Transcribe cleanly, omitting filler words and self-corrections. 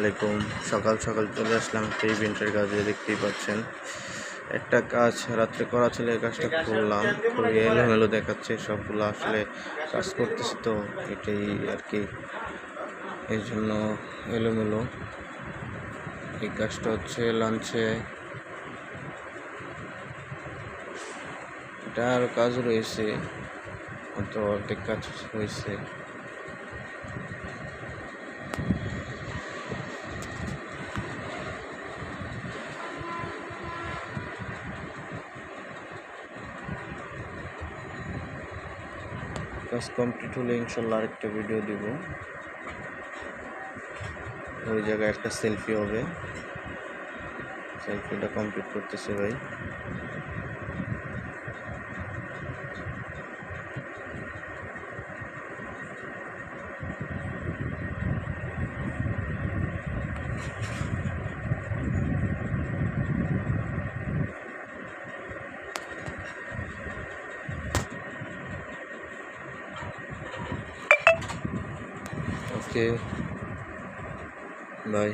আলাইকুম। সকাল সকাল চলে আসলাম একটা ইভেন্টের কাজে। দেখতেই পাচ্ছেন একটা কাজ রাত্রে করা ছিল, এই কাজটা করলাম। খুবই এলোমেলো দেখাচ্ছে, সবগুলো আসলে কাজ করতেছি তো এটাই আর কি, এই জন্য এলোমেলো। এই কাজটা হচ্ছে লাঞ্চে, এটা আরও কাজ রয়েছে, মাত্র অর্ধেক কাজ হয়েছে। কাজ কমপ্লিট হলে ইনশাল্লাহ আরেকটা ভিডিও দিব। ওই জায়গায় একটা সেলফি হবে, সেলফিটা কমপ্লিট করতেছে ভাই। ওকে, বাই।